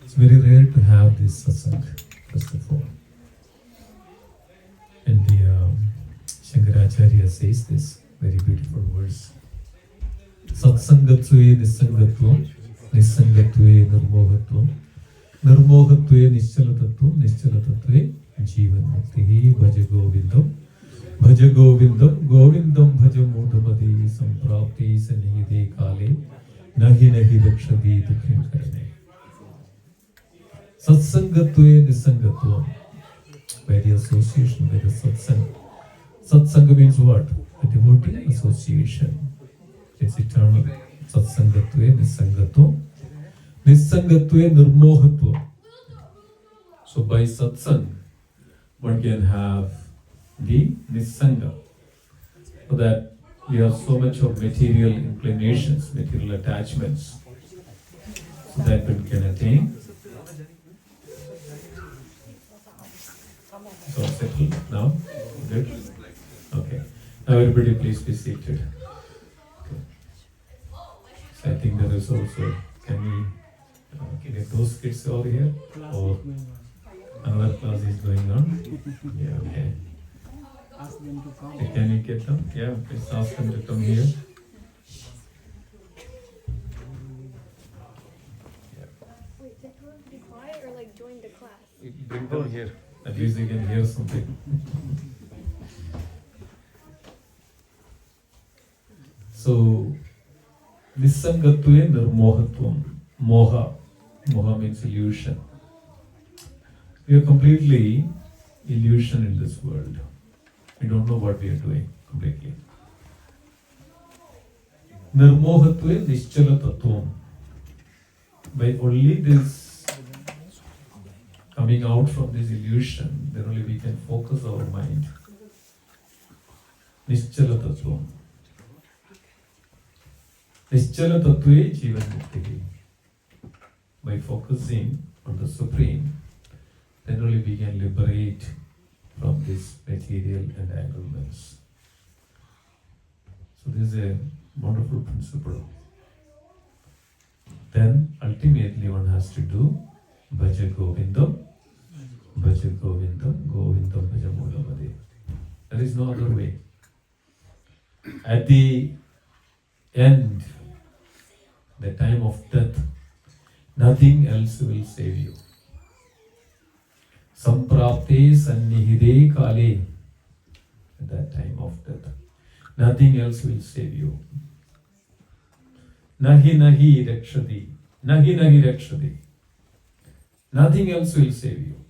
It's very rare to have this satsang, first of all. And the Shankaracharya says this very beautiful verse. Satsangatve nisangatvam, nisangatve nirmohatvam, nirmohatve nischalatatvam, nischalatatve jivanmukti. Bhaja govindam, bhaja govindam, govindam bhaja mudhamadi, samprapti sanihide kale, nahi nahi rakshadi dukhim karane. Satsangatve nisangatvam, by the association, by the satsang. Satsanga means what? The devotee association. It's eternal. Satsangatve nisangatvam, nisangatve nirmohatvam. So by satsang, one can have the nisanga. So that we have so much of material inclinations, material attachments, so that one can attain. So settled now? Good? Okay. Now everybody please be seated. Okay. So I think there is also, can we get those kids over here? Or another class is going on? Yeah, okay. Ask them to come. Okay, can you get them? Yeah, please ask them to come here. Wait, they told us to be quiet or like join the class? Bring them here. At least they can hear something. So, nisangatve nirmohatvam. Moha. Moha means illusion. We are completely illusion in this world. We don't know what we are doing completely. Nirmohatve nischala tattvam. By only this coming out from this illusion, then only we can focus our mind. Nischala tattvam. Nischala tattve jivan mukti. By focusing on the Supreme, then only we can liberate from this material entanglements. So this is a wonderful principle. Then ultimately one has to do Bhaja Govindam, Bhaja Govindam, Govindam Bhaja Mudhamadi. There is no other way. At the end, the time of death, nothing else will save you. Samprapte sannihide kale, at that time of death, nothing else will save you. Nahi nahi rakshati, nahi nahi rakshati. Nothing else will save you.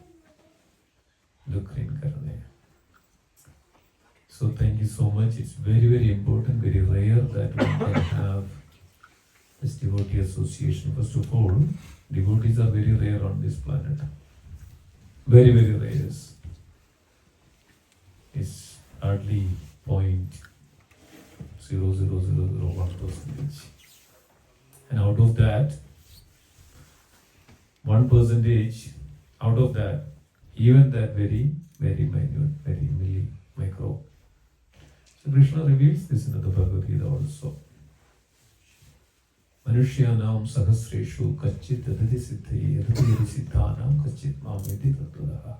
Dukhin karne. So thank you so much. It's very, very important, very rare that one can have this devotee association. First of all, devotees are very rare on this planet. Very, very rare. It's hardly 0.00001%. And out of that, 1%, out of that, even that very, very minute, very micro. So Krishna reveals this in the Bhagavad Gita also. Manushyanam sahasreshu kachit adadi siddhi adadi siddhanam kachit mameti tattvadah.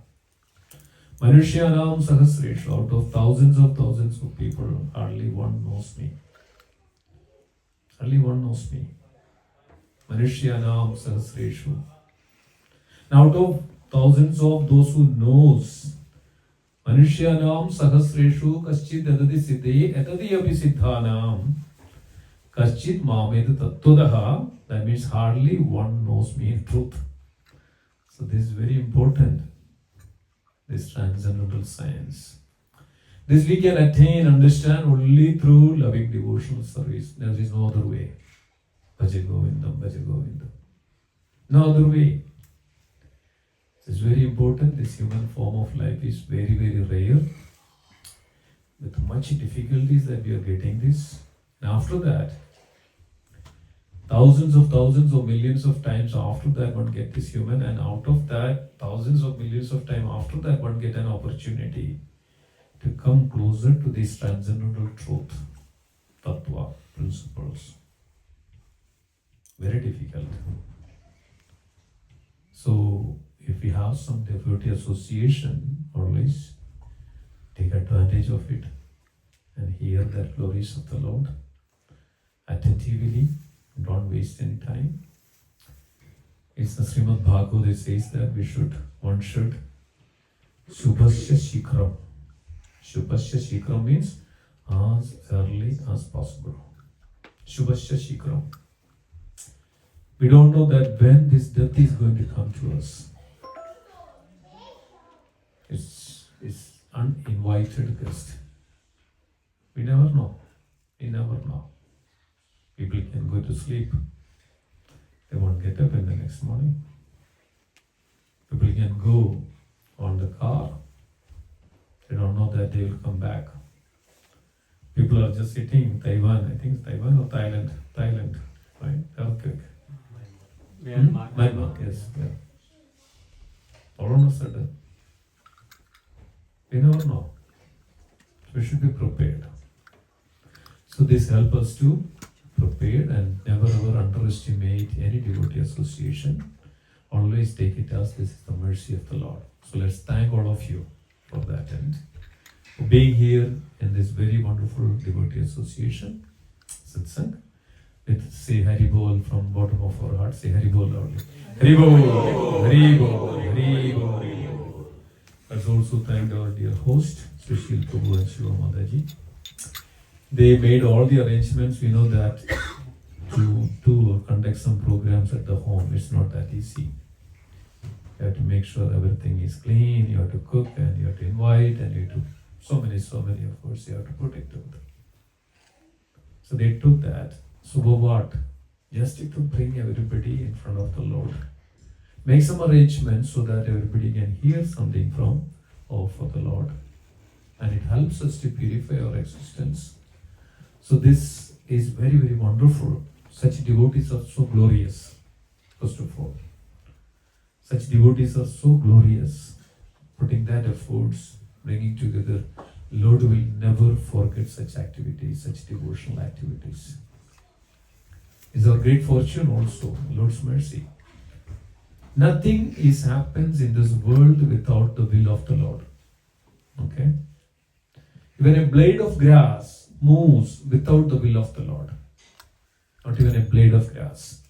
Manushyanam sahasreshu, out of thousands of people, hardly one knows me. Hardly one knows me. Manushyanam sahasreshu. Out of thousands of those who knows, Manushyanam sahasreshu kachit adadi siddhi adadi api siddhanam kachit mamed tattvadah. That means hardly one knows me in truth. So this is very important, this transcendental science. This we can attain, understand only through loving devotional service. There is no other way. Bhaja Govindam, Bhaja Govindam. No other way. It's very important. This human form of life is very, very rare. With much difficulties that we are getting this. And after that, thousands of millions of times after that one get this human, and out of that thousands of millions of times after that one get an opportunity to come closer to this transcendental truth, tattva, principles. Very difficult. So if we have some devotee association, always take advantage of it and hear the glories of the Lord attentively. Don't waste any time. It's the Srimad Bhagavad that says that one should Shubhasya Shikram. Shubhasya Shikram means as early as possible. Shubhasya Shikram. We don't know that when this death is going to come to us. It's uninvited guest. We never know. We never know. People can go to sleep. They won't get up in the next morning. People can go on the car. They don't know that they will come back. People are just sitting in Taiwan. I think it's Taiwan or Thailand. Thailand, right? Earthquake. Myanmar, yes. Yeah. All of a sudden. We never know. We should be prepared. So this helps us to prepare and never ever underestimate any devotee association. Always take it as this is the mercy of the Lord. So let's thank all of you for that and for being here in this very wonderful devotee association, Satsang. Let's say Hari Bol from bottom of our heart. Say Hari Bol loudly. Hari Bol, Hari Bol, Hari Bol. Let's also thank our dear host, Sushil Prabhu and Shiva Mataji. They made all the arrangements. We know that to conduct some programs at the home, it's not that easy. You have to make sure everything is clean, you have to cook and you have to invite and you have to, so many of course, you have to put it together. So they took that. So what? Just to bring everybody in front of the Lord. Make some arrangements so that everybody can hear something from or for the Lord. And it helps us to purify our existence. So this is very, very wonderful. Such devotees are so glorious, first of all. Such devotees are so glorious. Putting that efforts, bringing together. Lord will never forget such activities, such devotional activities. It's our great fortune also, Lord's mercy. Nothing happens in this world without the will of the Lord. Okay? Even a blade of grass moves without the will of the Lord. Not even a blade of grass.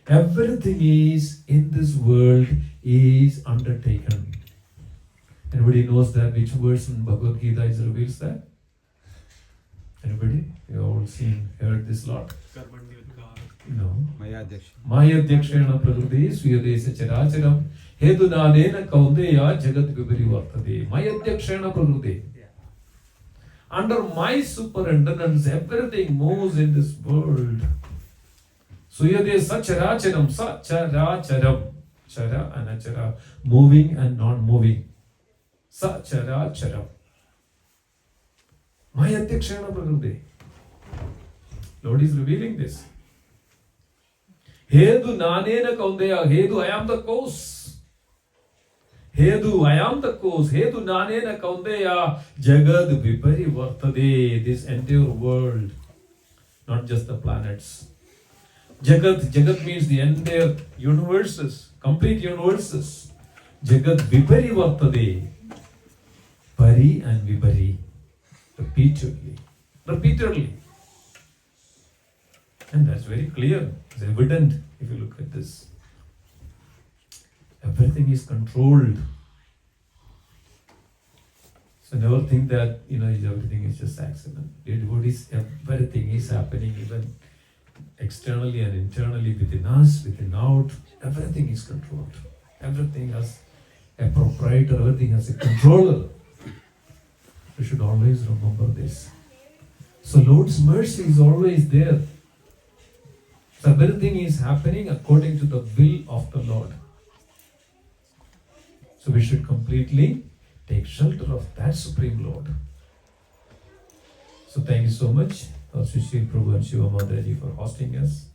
Everything is in this world is undertaken. Anybody knows that? Which verse in Bhagavad Gita reveals that? Anybody? You all heard this lot? No. Mayadhyakshena prakriti swiyadesa characharam hedunanena kaundeya jagat viparivartade. Mayadhyakshena prakriti. Under my superintendence, everything moves in this world. Swiyadesa characharam, sacharacharam. Chara and achara. Moving and not moving. Sacharacharam. Mayadhyakshena prakriti. Lord is revealing this. Hedu nanena kaundeya. Hedu, I am the cause. Hedu, I am the cause. Hedu nanena kaundeya. Jagad viparivartade. This entire world. Not just the planets. Jagat means the entire universes. Complete universes. Jagad viparivartade. Pari and vipari. Repeatedly. And that's very clear. It's evident if you look at this. Everything is controlled. So never think that, everything is just accident. Devotees, everything is happening even externally and internally, within us, within out. Everything is controlled. Everything has a proprietor, everything has a controller. We should always remember this. So Lord's mercy is always there. So everything is happening according to the will of the Lord. So we should completely take shelter of that Supreme Lord. So thank you so much, Sushil Prabhu and Shiva Mataji, for hosting us.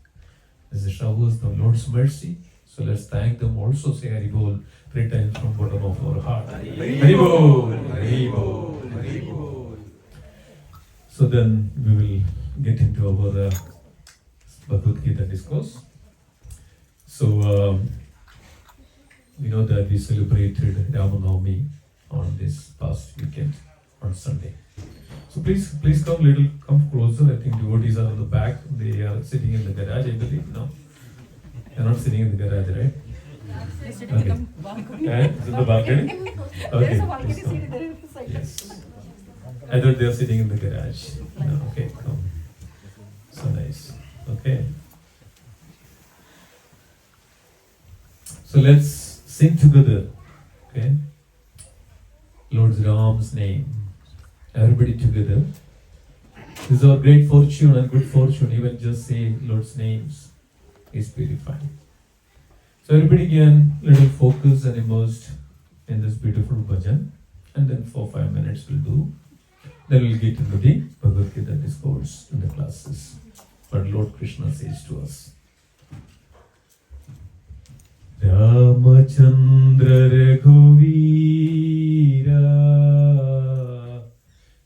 This showers the Lord's mercy. So let's thank them also. Say Hari Bol 3 times from bottom of our heart. Hari Bol, Hari Bol, Hari Bol. So then we will get into our Bhagavad Gita discourse. So We know that we celebrated Ramanavami on this past weekend on Sunday. So please come closer. I think devotees are in the back. They are sitting in the garage, I believe. No, they're not sitting in the garage, right? Okay. It's in the balcony. Okay. There's a balcony Please come. seat there in the side. Yes. I thought they are sitting in the garage. No, okay, come. So nice. Okay. So let's sing together. Okay. Lord Ram's name. Everybody together. This is our great fortune and good fortune. Even just say Lord's names is purifying. So everybody can little focus and immersed in this beautiful bhajan, and then for 5 minutes we'll do. Then we'll get into the Bhagavad Gita discourse in the classes. But Lord Krishna says to us, Ramachandra Raghuvira,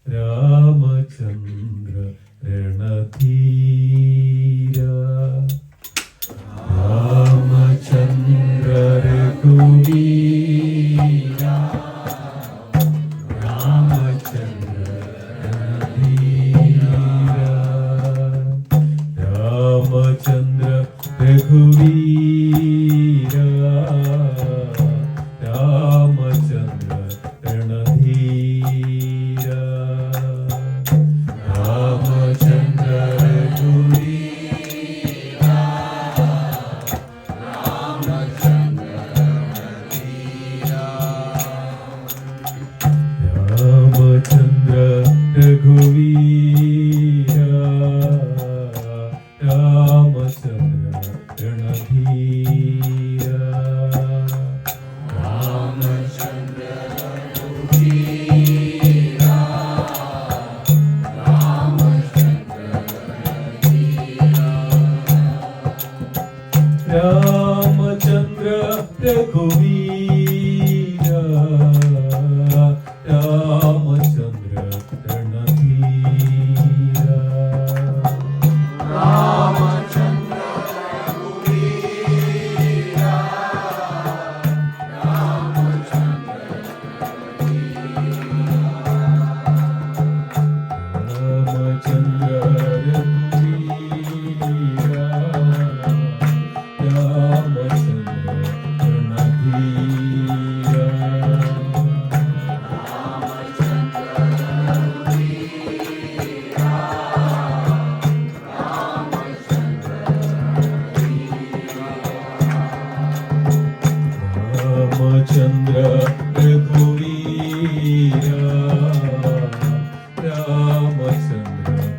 Ramachandra Ranadhira, Ramachandra Raghuvira, Ramachandra Ranadhira, Ramachandra Raghuvira, Ramachandra Ranadhira, Ramachandra Raghuvira, Ramachandra Ranadhira, Ramachandra Raghuvira, Ramachandra Ranadhira, Ramachandra Raghuvira, Ramachandra Ranadhira, Ramachandra Raghuvira, Ramachandra Ranadhira, Ramachandra Raghuvira, Ramachandra Raghuvira, Ramachandra Ranadhira, Ramachandra Raghuvira, Ramachandra Ranadhira, Ramachandra Raghuvira, Ramachandra Raghuvira, Ramachandra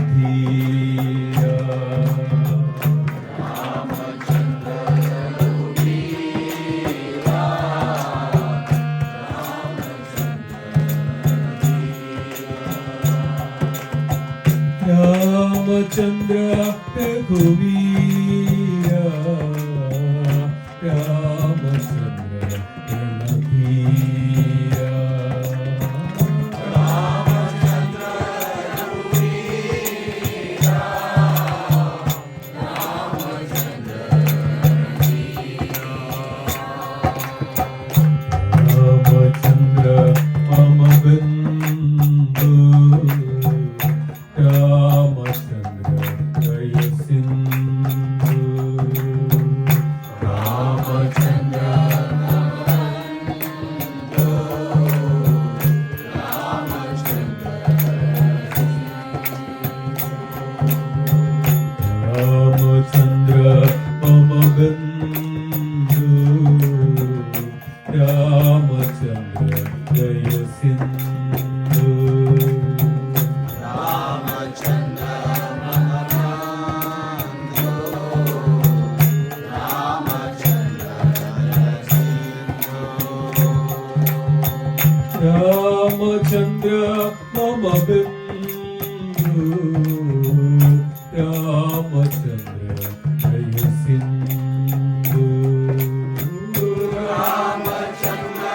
Ranadhira, Ramachandra Raghuvira, Ramachandra Ramachandra Mama Bandhu, Ramachandra Jaya Sindhu, Ramachandra Bandhu, Ramachandra Ramachandra Mama Bandhu, Ramachandra Jaya Sindhu, Ramachandra Mama Bandhu, Ramachandra Jaya Sindhu, Ramachandra Mama Bandhu, Ramachandra Jaya Sindhu, Ramachandra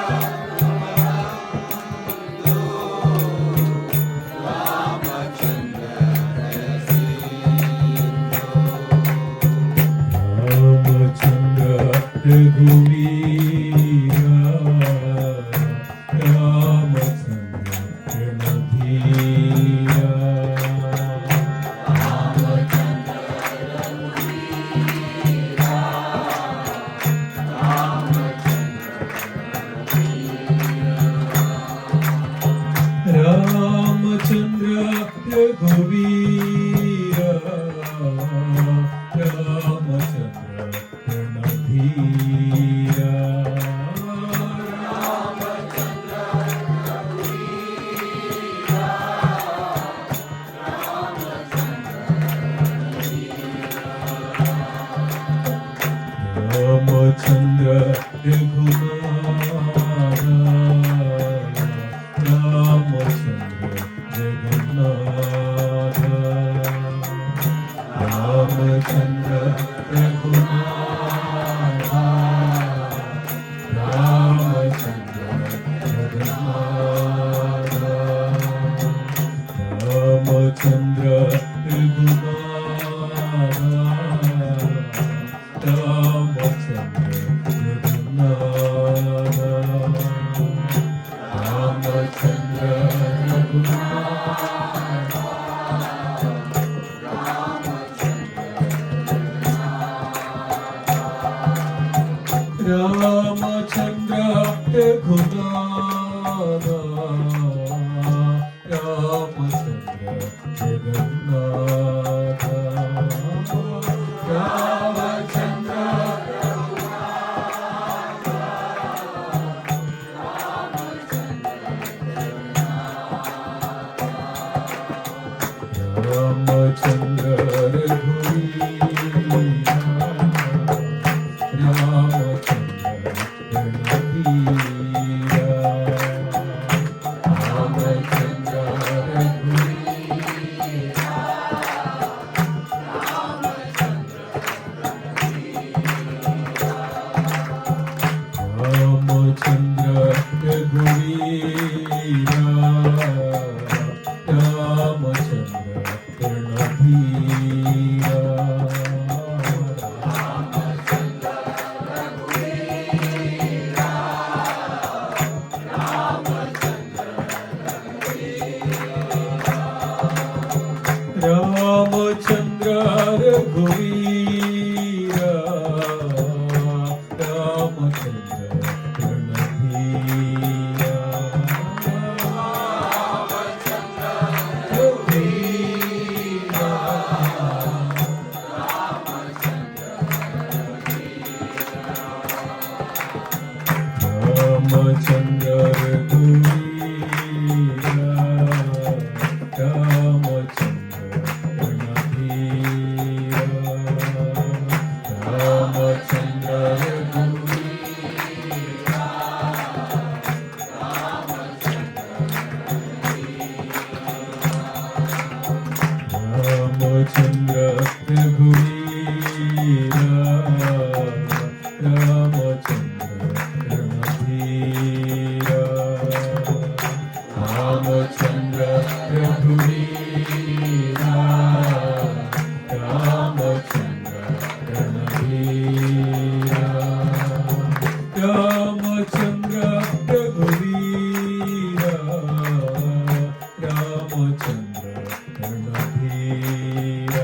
Ramachandra Jaya Sindhu, Ramachandra Raghuvira, Raghunath Ramchandra Jagannath Ramchandra Raghunath Ramchandra Jagannath Ramchandra Raghunath Ramchandra Jagannath Ramchandra Raghunath Ramchandra Raghunath Ramchandra Jagannath Ramchandra Ramchandra रघुवीर रामचंद्र रणधीर रामचंद्र रघुवीर रामचंद्र रघुवीर रामचंद्र रणधीर रामचंद्र रघुवीर रामचंद्र रणधीर रामचंद्र रघुवीर रामचंद्र रणधीर रामचंद्र रघुवीर रामचंद्र रघुवीर रामचंद्र रणधीर रामचंद्र रघुवीर रामचंद्र रणधीर रामचंद्र रघुवीर रामचंद्र रणधीर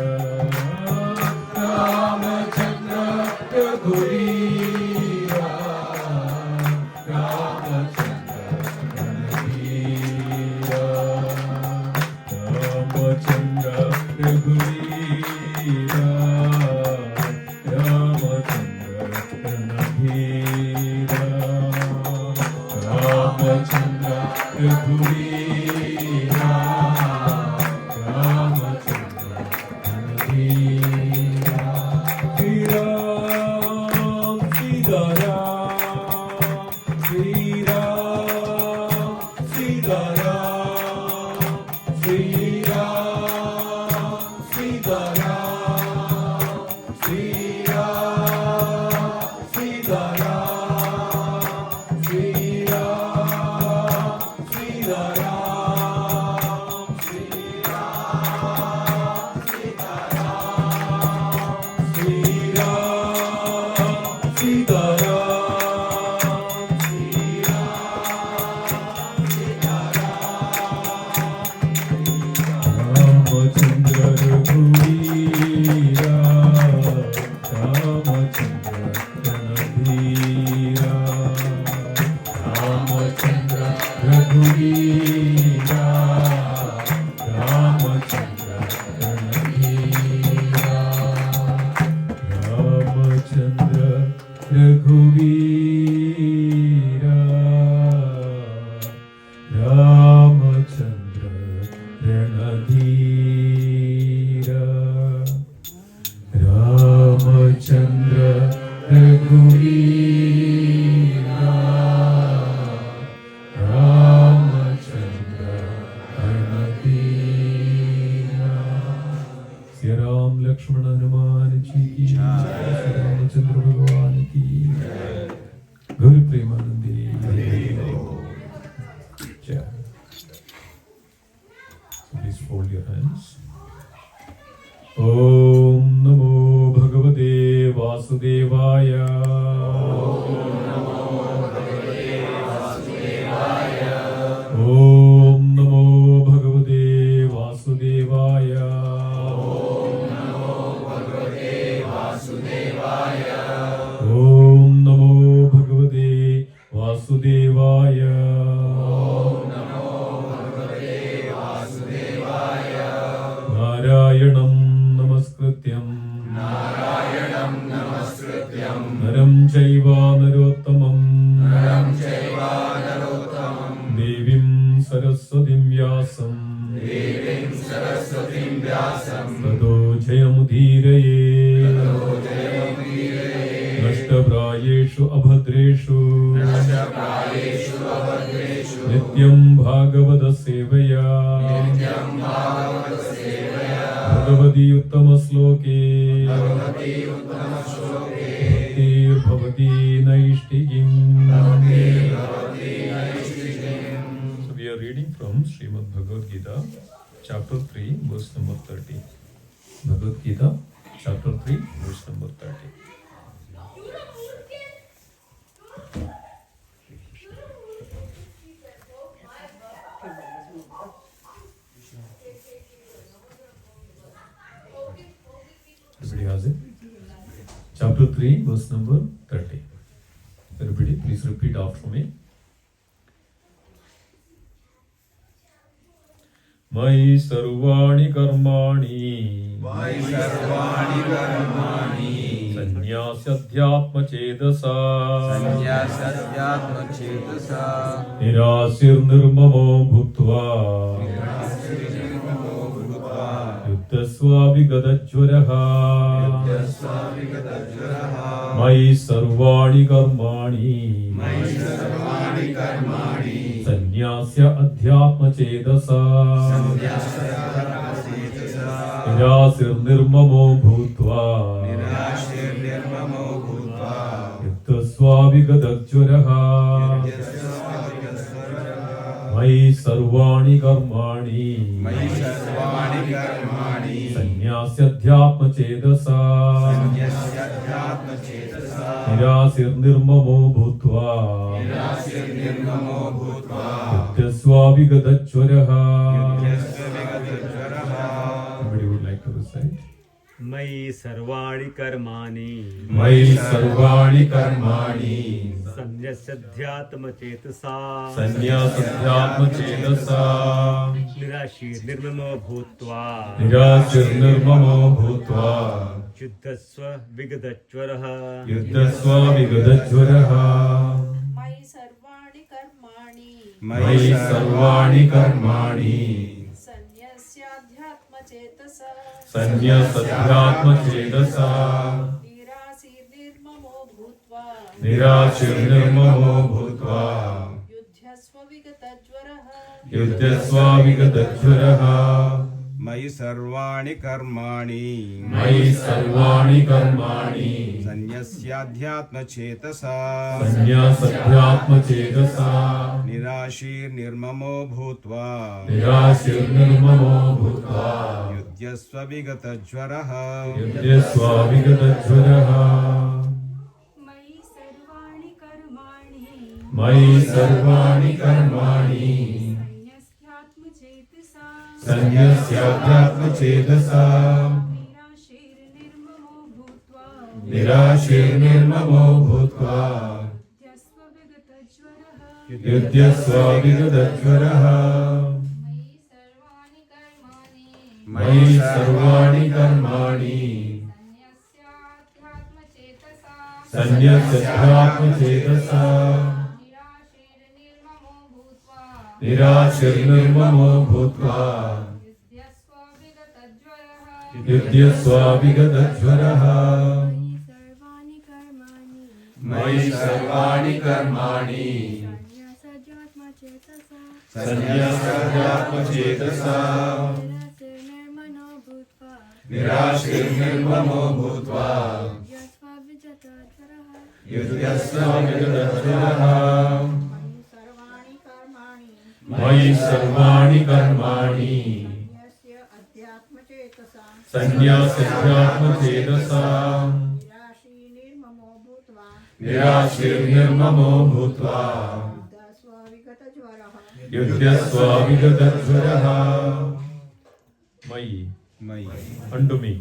रामचंद्र रघुवीर रामचंद्र रणधीर रामचंद्र रघुवीर Ramchandra Randhir Gauri Premanandi. Jai. So please fold your hands. Om Namo Bhagavate Vasudevaya. Om Namo Bhagavate Vasudevaya. Om Namo Bhagavate Vasudevaya. Narayanam Namaskrityam Naram Chaiva Narottamam Devim Saraswatim Vyasam Tato Jayamudhiraye Nashtaprayeshu Abhadreshu Nityam Bhagavata Sevaya Bhagavati Uttama Sloke Bhaktir Bhavati Naishtigim. So we are reading from Srimad Bhagavad Gita, chapter 3, verse number 30. Bhagavad Gita, chapter 3, verse number 30. Everybody has it? Chapter 3, verse number 30. Everybody, please repeat after me. Mai sarvani karmani Sannyasyadyatma chedasa Nirasir nirmamo bhutva Yuddhasva vigadajvaraha Mai sarvani karmani Sannyasya adhyatma chedasa Nirasir nirmamo bhutva Yuddhasva vigadajvaraha Mai sarvani karmani Sannyasya adhyatma chedasa Nirasir nirmamo bhutva Yuddhasva vigadajvaraha. Somebody would like to recite? Mai sarvani karmani Sannyasyadyatma chetasa Nirashir nirmamo bhutva Yuddhasva vigadajvaraha Mai sarvani karmani Sannyasyadyatma chetasa Nirasir nirmamo bhutva Yuddhasva vigadajvaraha. Mai sarvani karmani Sannyasyadyatma chetasa Nirashir nirmamo bhutva Yuddhasva vigadajvaraha. Mai sarvani karmani Sannyasyadyatma chedasa Nirashir nirmamo bhutva Yuddhasva vigadajvaraha. Mai sarvani karmani Sannyasyadyatma chedasa Nirashir nirmamo bhutva Yuddhasva vigadajvaraha. Mai sarvani karmani Sannyasyadyatma chedasa Nirashir nirmamo bhutva युध्यस्व विगतज्वरः सर्वाणि कर्माणि मयि सर्वाणि कर्माणि यस्य अध्यात्मचेतसा सन्न्यासाध्यात्मचेतसा निराशी निर्ममो भूत्वा निराशीर्निर्ममो भूत्वा स्वविगतज्वरः युध्यस्व विगतज्वरः Myi, मयि unto me,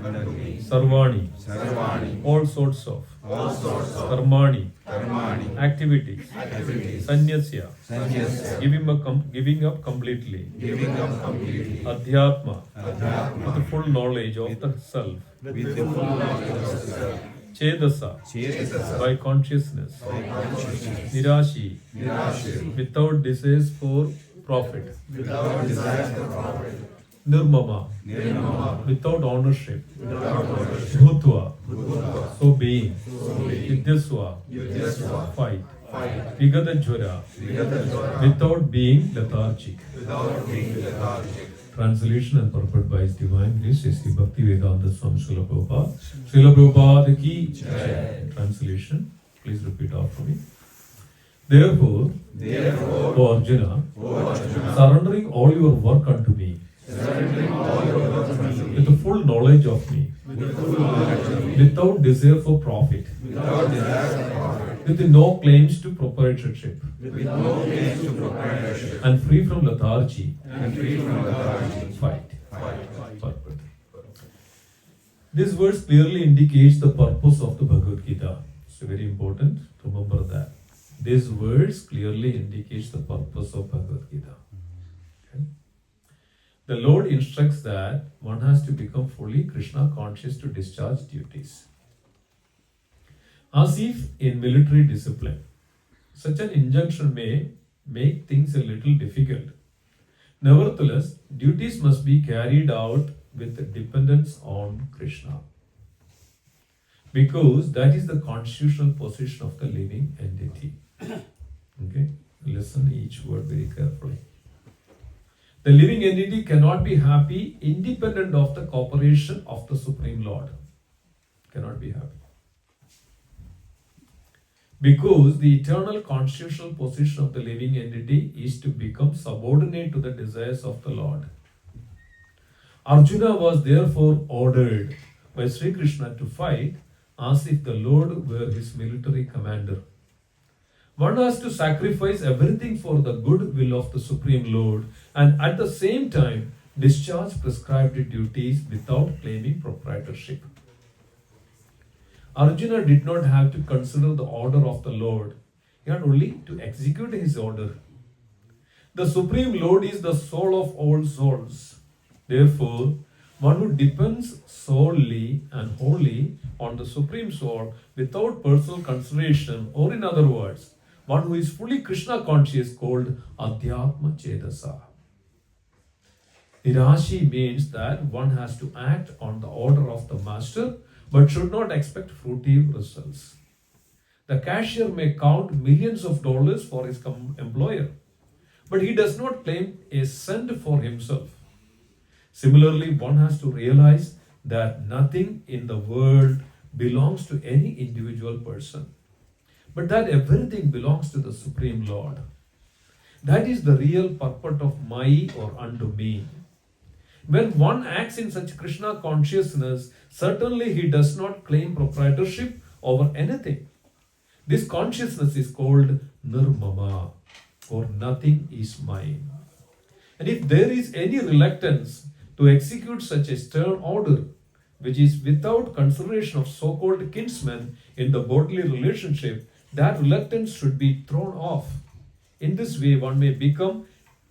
वदन्ति sarvani, सर्वाणि all sorts of karmani, कर्माणि activities, sanyasya, सन्न्यस्य giving up completely, giving up completely adhyatma, adhyatma with the full knowledge of the self, with the full knowledge of self chedasa, चेतसा by consciousness, by consciousness nirashi, निराशी without desires for profit, without desire for profit nirmama, निर्ममा without ownership, without ownership bhutva, भूत्वा so being, yudyasva, युध्यस्व fight, fight vigadajvara, विगतज्वरः without being lethargic. without being lethargic. Translation and purport by His Divine Grace, Sri Bhakti Vedanta Swami Srila Prabhupada. Srila Prabhupada ki Jai. Translation, please repeat after me. Therefore, Therefore, O Arjuna, O Arjuna, surrendering all your work unto me, surrendering all your work unto me, with the full knowledge of me, with full knowledge of me, without desire for profit, without desire for profit, with no claims to proprietorship, with no claims to proprietorship, and free from lethargy, and free from lethargy, fight. fight. Purport. This verse clearly indicates the purpose of the Bhagavad Gita. It's very important to remember that. This verse clearly indicates the purpose of Bhagavad Gita. Okay? The Lord instructs that one has to become fully Krishna conscious to discharge duties. As if in military discipline, such an injunction may make things a little difficult. Nevertheless, duties must be carried out with dependence on Krishna. Because that is the constitutional position of the living entity. Okay? Listen each word very carefully. The living entity cannot be happy independent of the cooperation of the Supreme Lord. Cannot be happy. Because the eternal constitutional position of the living entity is to become subordinate to the desires of the Lord. Arjuna was therefore ordered by Sri Krishna to fight as if the Lord were his military commander. One has to sacrifice everything for the good will of the Supreme Lord and at the same time discharge prescribed duties without claiming proprietorship. Arjuna did not have to consider the order of the Lord. He had only to execute his order. The Supreme Lord is the soul of all souls. Therefore, one who depends solely and wholly on the Supreme Soul without personal consideration, or in other words, one who is fully Krishna conscious, called Adhyatma Chetasa. Nirashi means that one has to act on the order of the master but should not expect fruitive results. The cashier may count millions of dollars for his employer, but he does not claim a cent for himself. Similarly, one has to realize that nothing in the world belongs to any individual person, but that everything belongs to the Supreme Lord. That is the real purport of my or unto me. When one acts in such Krishna consciousness, certainly he does not claim proprietorship over anything. This consciousness is called nirmama, or nothing is mine. And if there is any reluctance to execute such a stern order, which is without consideration of so-called kinsmen in the bodily relationship, that reluctance should be thrown off. In this way, one may become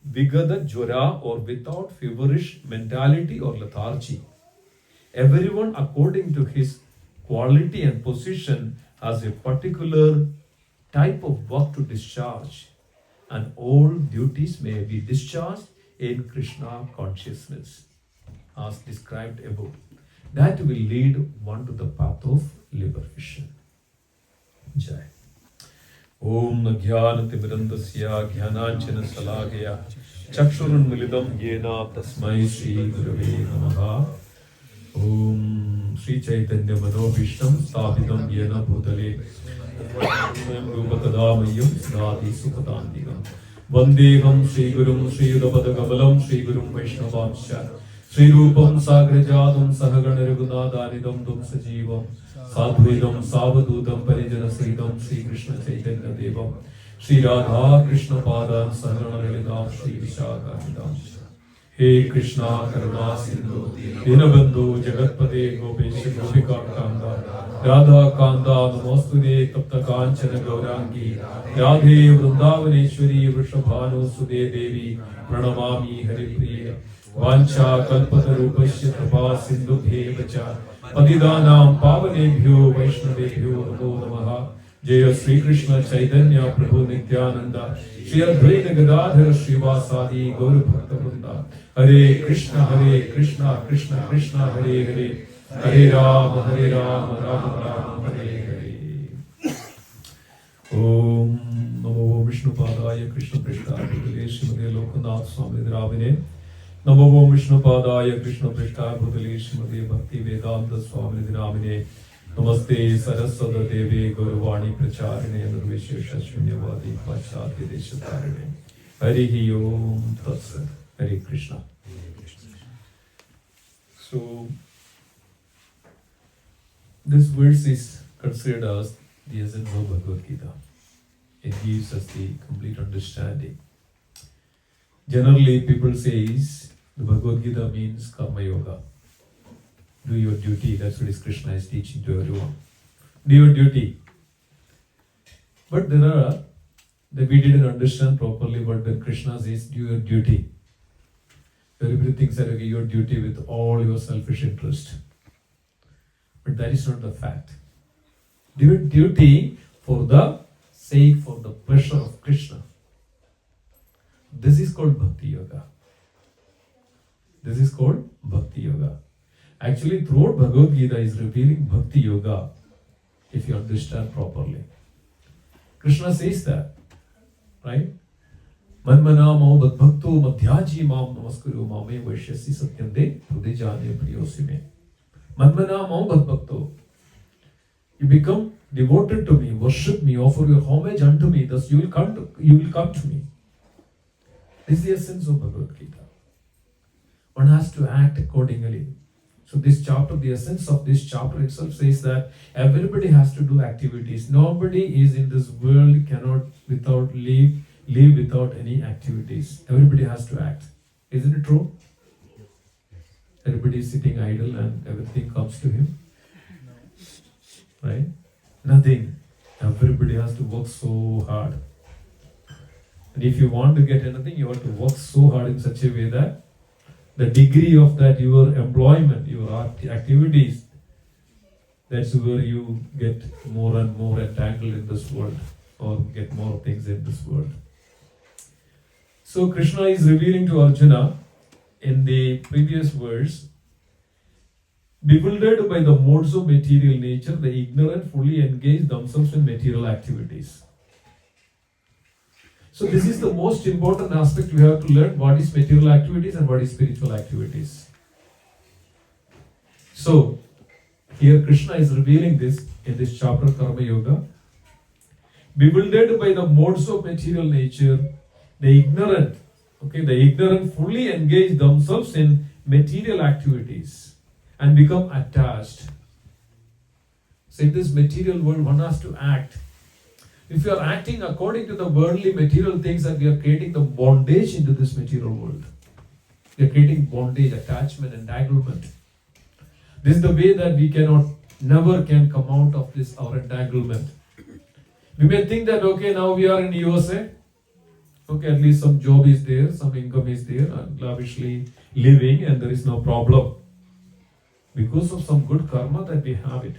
vigada jvara, or without feverish mentality or lethargy. Everyone, according to his quality and position, has a particular type of work to discharge, and all duties may be discharged in Krishna consciousness, as described above. That will lead one to the path of liberation. Jai. Om Jnanatimirandasya Jnananjana Salagaya Chakshurunmilidam Yena Tasmai Shri Gurave Namaha. Om Shri Chaitanya Manobhishtam Sthapitam Yena Bhutale Swayam Rupa Kadamayam Siddhati Supatantikam Vandeham Shri Gurum Shri Yudapada Kamalam Shri Gurum Vaishnavamsha Shri Rupam Sagrajadam Sahagana Raghunathanidam Dum Sajivam Sadhuidam Savadutam Parijana Sridam Shri Krishna Chaitanya Devam Shri Radha Krishna Padan Sahagana Lilidam Shri Vishakha He Krishna Karuna Sindhu Dinabandhu Jagatpate Gopesh Gopika Kanda Radha Kanda Namastude Tapta Kanchana Gaurangi Radhe Vrindavaneshwari Vrishabhanu Sude Devi Pranamami Haripriya Vancha Kalpatarupasya Kripa Sindhu Bhevacha Padidanam Pavanebhyo Vaishnavebhyo Namo Namaha Jaya Sri Krishna Chaitanya Prabhu Nityananda Shri Advaita Gadadhara Srivasadi Gaura Bhakta Vrinda Hare Krishna Krishna Krishna Hare Hare Hare Rama Rama Rama Hare Hare Om Namo Vishnu Padaya Krishna Prishthaya Srimate Lokanath Swami Dravine Namo Vishnu Padaya Krishna Prishthaya Srimate Bhakti Vedanta Swami Dravine Namaste Saraswata Devi Guruvani Pracharine Nirvishesha Shunyavadi Pachatya Deshatarine Harihi Om Tatsat Hare Krishna. So, this verse is considered as the essence of Bhagavad Gita. It gives us the complete understanding. Generally, people say the Bhagavad Gita means Karma Yoga. Do your duty. That's what Krishna is teaching to everyone. Do your duty. But there are that we didn't understand properly what the Krishna says. Do your duty. Everybody thinks that okay, your duty with all your selfish interest. But that is not the fact. Do your duty for the sake, for the pleasure of Krishna. This is called Bhakti Yoga. This is called Bhakti Yoga. Actually, throughout Bhagavad Gita is revealing Bhakti Yoga, if you understand properly. Krishna says that, right? Manmana mao bhakto madhyaji mam namaskuru mame vaishyasi satyam de pradejane priyosime. Manmana mao bhakto. You become devoted to me, worship me, offer your homage unto me, thus you will come to me. This is the essence of Bhagavad Gita. One has to act accordingly. So this chapter, the essence of this chapter itself says that everybody has to do activities. Nobody is in this world cannot live without any activities. Everybody has to act. Isn't it true? Everybody is sitting idle and everything comes to him. Right? Nothing. Everybody has to work so hard. And if you want to get anything, you have to work so hard in such a way that the degree of that your employment, your activities, that's where you get more and more entangled in this world or get more things in this world. So Krishna is revealing to Arjuna in the previous verse, bewildered by the modes of material nature, the ignorant fully engage themselves in material activities. So this is the most important aspect we have to learn, what is material activities and what is spiritual activities. So here Krishna is revealing this in this chapter Karma Yoga. Bewildered by the modes of material nature, the ignorant fully engage themselves in material activities and become attached. So in this material world, one has to act. If you are acting according to the worldly material things, that we are creating the bondage into this material world. We are creating bondage, attachment, entanglement. This is the way that we never can come out of this, our entanglement. We may think that, okay, now we are in USA. Okay, at least some job is there, some income is there, and lavishly living, and there is no problem. Because of some good karma that we have it.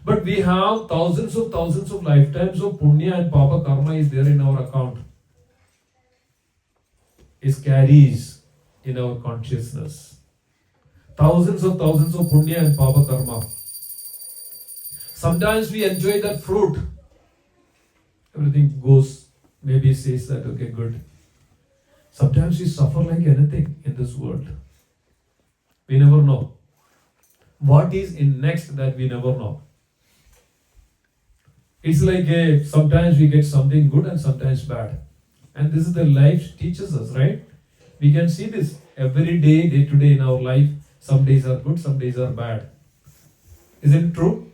But we have thousands of lifetimes of punya and papa karma is there in our account. It carries in our consciousness. Thousands of punya and papa karma. Sometimes we enjoy that fruit. Everything goes, maybe says that, okay, good. Sometimes we suffer like anything in this world. We never know. what is in next that we never know. It's like sometimes we get something good and sometimes bad. And this is the life teaches us, right? We can see this every day, day to day in our life. Some days are good, some days are bad. Isn't it true?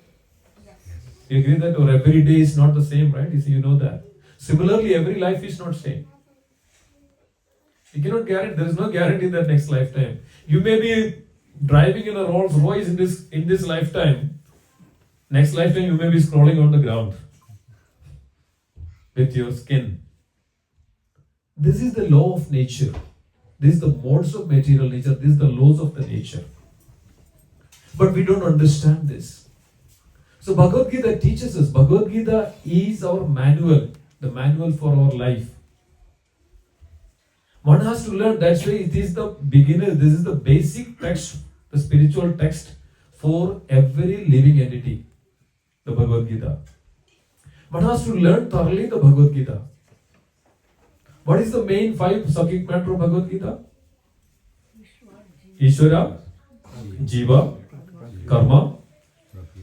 You agree that? Or every day is not the same, right? You know that. Similarly, every life is not same. You cannot guarantee, there is no guarantee that next lifetime. You may be driving in a Rolls Royce in this lifetime. Next lifetime you may be scrolling on the ground with your skin. This is the law of nature. This is the modes of material nature. This is the laws of the nature. But we don't understand this. So Bhagavad Gita teaches us. Bhagavad Gita is our manual, the manual for our life. One has to learn. That's why it is the beginner. This is the basic text, the spiritual text for every living entity. The Bhagavad Gita. One has to learn thoroughly the Bhagavad Gita. What is the main 5 subject matter of Bhagavad Gita? Ishvara, Jiva, Karma,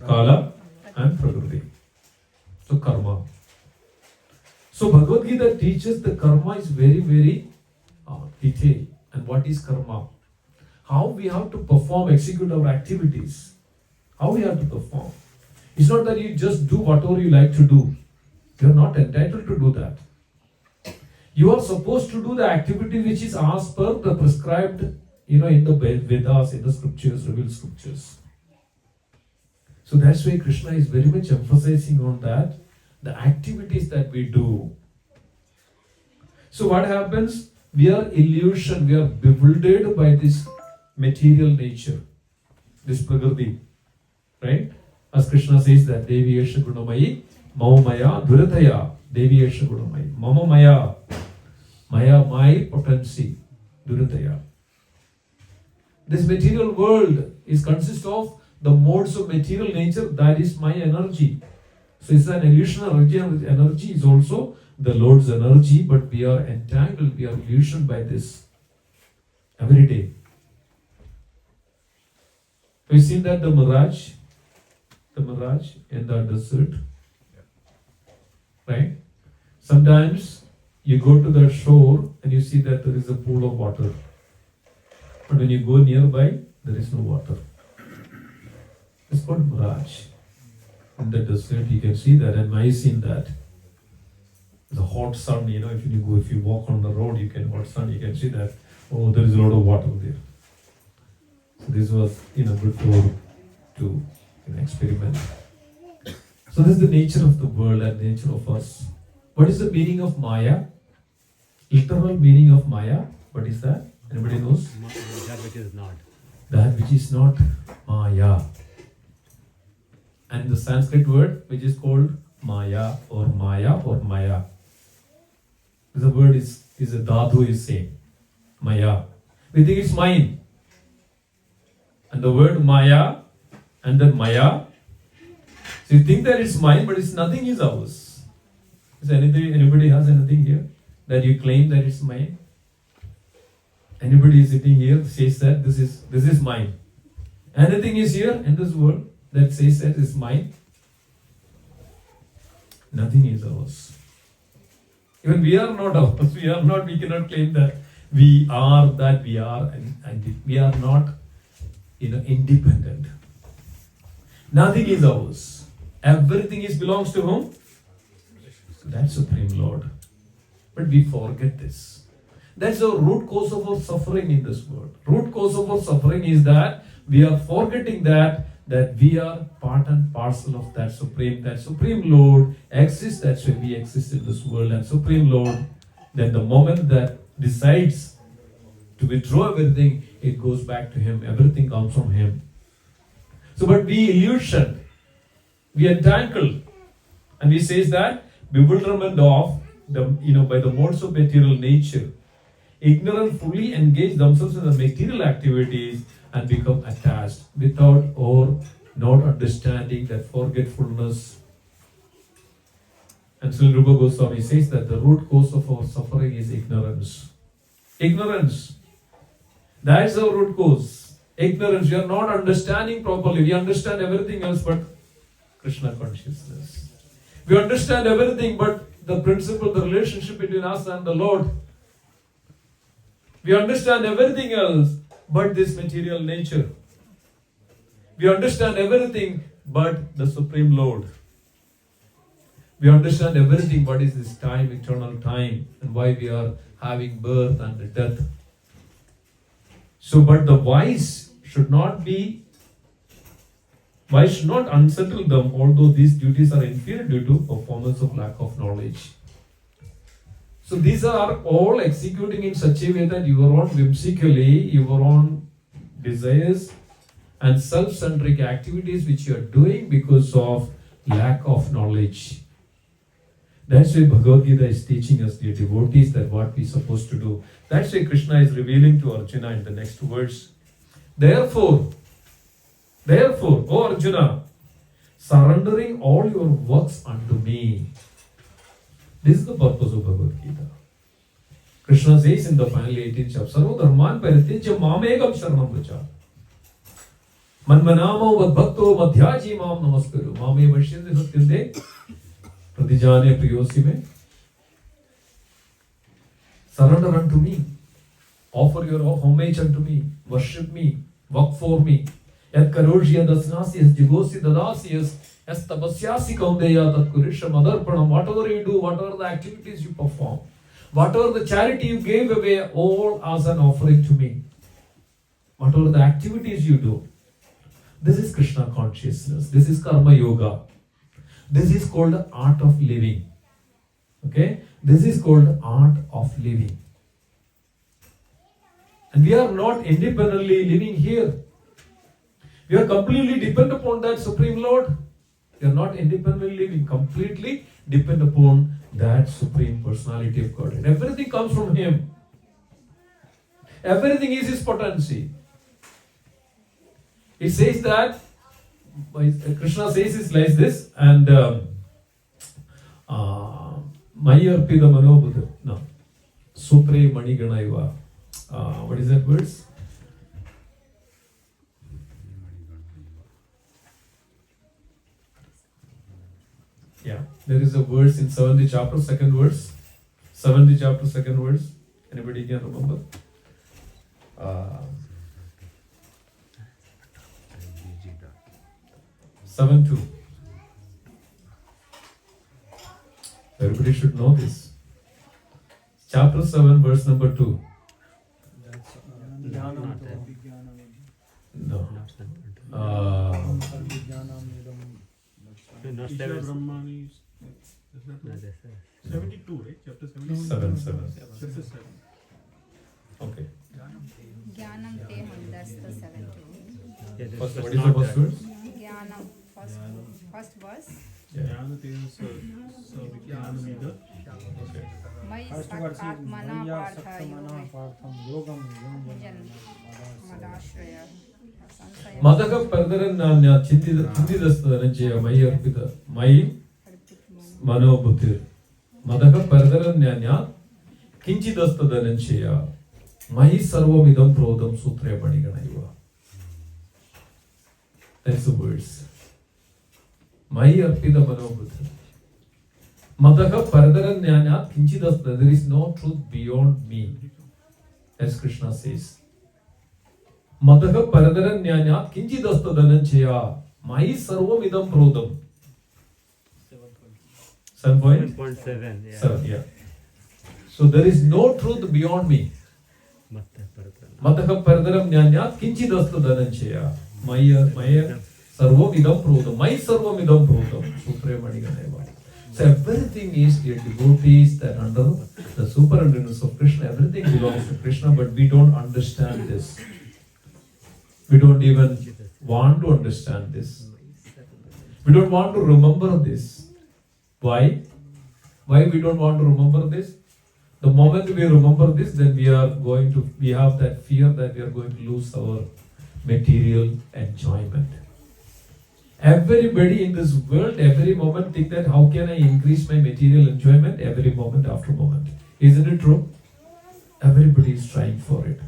Kala, and Prakriti. So karma. So Bhagavad Gita teaches the karma is very, very detailed. And what is karma? How we have to perform, execute our activities. How we have to perform. It's not that you just do whatever you like to do. You are not entitled to do that. You are supposed to do the activity which is as per the prescribed, in the Vedas, in the scriptures, revealed scriptures. So that's why Krishna is very much emphasizing on that, the activities that we do. So what happens? We are illusioned, we are bewildered by this material nature, this Prakriti, right? As Krishna says that, Devi Yesha Gunamayi, Mama Maya Durataya, Devi Yesha Gunamayi, Mama Maya, Maya, my potency, Durataya. This material world consists of the modes of material nature, that is my energy. So it's an illusionary energy is also the Lord's energy, but we are entangled, we are illusioned by this every day. We've seen that the mirage in the desert, right? Sometimes you go to the shore and you see that there is a pool of water. But when you go nearby, there is no water. It's called mirage. In the desert, you can see that, and I've seen that. The hot sun, if you walk on the road, you can see that, there is a lot of water there. So this was, good to experiment. So this is the nature of the world and nature of us. What is the meaning of Maya? Literal meaning of Maya. What is that? Anybody knows? That which is not. That which is not Maya. And the Sanskrit word which is called Maya or Maya. The word is a dhatu is same. Maya. We think it's mine. And the word Maya and then Maya. So you think that it's mine, but it's nothing is ours. Is anybody has anything here that you claim that it's mine? Anybody sitting here says that this is mine. Anything is here in this world that says that is mine? Nothing is ours. Even we are not ours. We cannot claim that we are, and we are not, independent. Nothing is ours. Everything belongs to whom? That Supreme Lord. But we forget this. That's the root cause of our suffering in this world. Root cause of our suffering is that we are forgetting that we are part and parcel of that Supreme Lord exists. That's why we exist in this world. And Supreme Lord, then the moment that decides to withdraw everything, it goes back to Him. Everything comes from Him. So, but we illusion, we entangle, and we says that bewilderment of by the modes of material nature. Ignorant fully engage themselves in the material activities and become attached without or not understanding that forgetfulness. And Srila Rupa Goswami says that the root cause of our suffering is ignorance. Ignorance. That's our root cause. ignorance. We are not understanding properly. We understand everything else but Krishna consciousness. We understand everything but the principle, the relationship between us and the Lord. We understand everything else but this material nature. We understand everything but the Supreme Lord. We understand everything what is this time, eternal time, and why we are having birth and death. So, but the wise should not unsettle them, although these duties are inferior due to performance of lack of knowledge. So these are all executing in such a way that your own whimsically, your own desires and self-centric activities which you are doing because of lack of knowledge. That's why Bhagavad Gita is teaching us, the devotees, that what we are supposed to do. That's why Krishna is revealing to Arjuna in the next verse. Therefore, O Arjuna, surrendering all your works unto me. This is the purpose of Bhagavad Gita. Krishna says in the final 18th chapter, Sarva dharman parityajya mamekam sharanam vraja. Manmanamo vadbhakto madhyaji mam namaskaru. Mame vashyante satyante pratijane priyosi me. Surrender unto me. Offer your homage unto me. Worship me. Work for me. Yat karoshi yad asnasi yas jigosi dadasi yas tapasyasi kaundeya tat kurisham adarpanam. Whatever you do, whatever the activities you perform, whatever the charity you gave away, all as an offering to me. Whatever the activities you do, this is Krishna consciousness. This is karma yoga. This is called the art of living. Okay? This is called the art of living. And we are not independently living here. We are completely dependent upon that Supreme Lord. We are not independently living, completely depend upon that Supreme Personality of God. And everything comes from Him. Everything is His potency. It says that, Krishna says it like this, and Maya arpita manobuddha. No. Supre maniganaiva. What is that verse? Yeah, there is a verse in 70th chapter, second verse. 70th chapter, second verse. Anybody can remember? 7:2. Everybody should know this. Chapter 7, verse number 2. No. Isha Brahmani. 72, right? Chapter 72. 7. Chapter 7. Okay. Jnanam te mandasta 7:2. What is the first verse? Jnanam, first verse. Yeah. Okay. Mai First verse is sakatmana Maya partha Saktamana Partham Yogam jan madashraya. Madaka Pardarananya Chindidastanaja Mai Arpita Mai Manobutir Madaka Pardarananya Kinchidastanaja Mai Sarvamidam Prodam Sutre Paniganaiva. That's the verse. Mai Arpita Manobutir Madaka Pardarananya Kinchidastana. There is no truth beyond me, as Krishna says. Madaka Paradaranyanya Kinchidasta Dhananchaya Mai Sarvam Idam Prodam. 7.7. Yeah. 7, yeah. So there is no truth beyond me. Madaka Paradaranyanya Kinchidasta Dhananchaya Maya Sarvam Idam Prodam. Mai Sarvam Idam Prodam. Supremaniganeva. So everything is your devotees that under the superintendence of Krishna, everything belongs to Krishna, but we don't understand this. We don't even want to understand this. We don't want to remember this. Why? Why we don't want to remember this? The moment we remember this, then we have that fear that we are going to lose our material enjoyment. Everybody in this world, every moment think that how can I increase my material enjoyment every moment after moment. Isn't it true? Everybody is trying for it.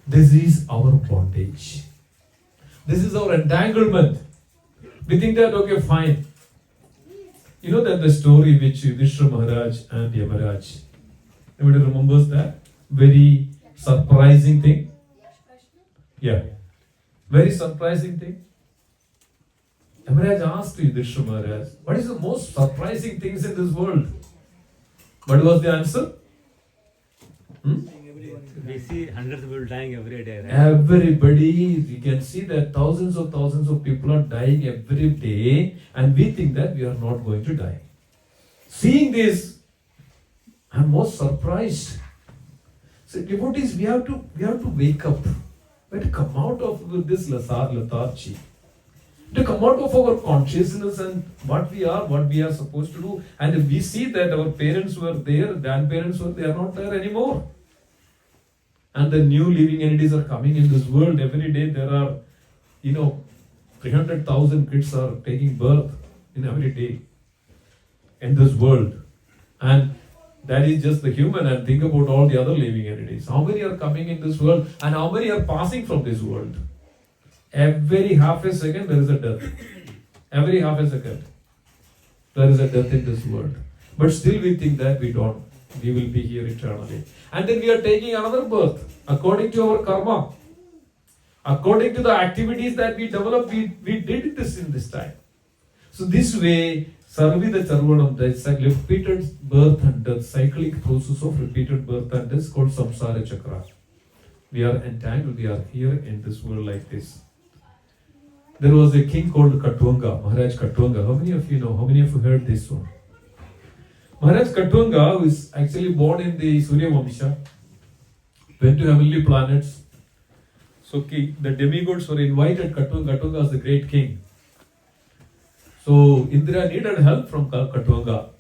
This is our bondage. This is our entanglement. We think that, okay, fine. You know that the story which Vriksha Maharaj and Yamaraj. Everybody remembers that? Very surprising thing. Yeah. Very surprising thing. Yamaraj asked Vriksha Maharaj, what is the most surprising things in this world? What was the answer? We see hundreds of people dying every day, right? Everybody, you can see that thousands of people are dying every day, and we think that we are not going to die. Seeing this, I'm most surprised. So devotees, we have to wake up. We have to come out of this lethargy. To come out of our consciousness and what we are supposed to do. And if we see that our parents were there, grandparents were, they are not there anymore. And the new living entities are coming in this world. Every day there are, 300,000 kids are taking birth in every day in this world. And that is just the human, and think about all the other living entities. How many are coming in this world and how many are passing from this world? Every half a second there is a death. Every half a second there is a death in this world. But still we think that we will be here eternally. And then we are taking another birth according to our karma. According to the activities that we developed, we did this in this time. So this way, Sarvida Charvanam, the repeated birth and death, cyclic process of repeated birth and death is called Samsara Chakra. We are entangled, we are here in this world like this. There was a king called Katunga, Maharaj Katunga. How many of you know? How many of you heard this one? Maharaj Katunga, who is actually born in the Surya Vamsha, went to heavenly planets. So the demigods were invited. Katunga was the great king. So Indra needed help from Katunga.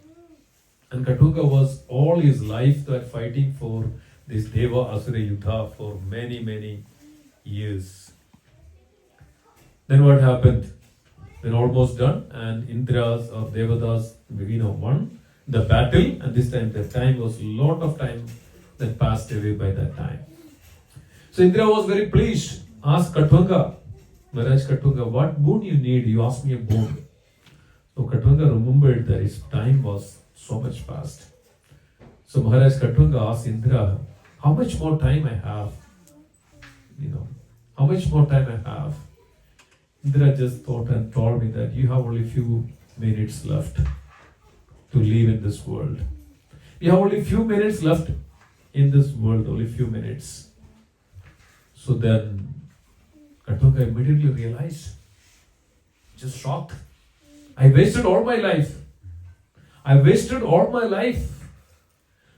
And Katunga was all his life that fighting for this Deva Asura Yuddha for many, many years. Then what happened? When almost done, and Indras or Devadas, won the battle, and this time the time was lot of time that passed away by that time. So Indra was very pleased. Asked Katunga, Maharaj Katunga, what boon you need? You asked me a boon. So Katunga remembered that his time was so much past. So Maharaj Katunga asked Indra, how much more time I have? How much more time I have? Indra just thought and told me that you have only few minutes left to live in this world. You have only few minutes left in this world, only few minutes. So then Katunga immediately realized, just shocked. I wasted all my life.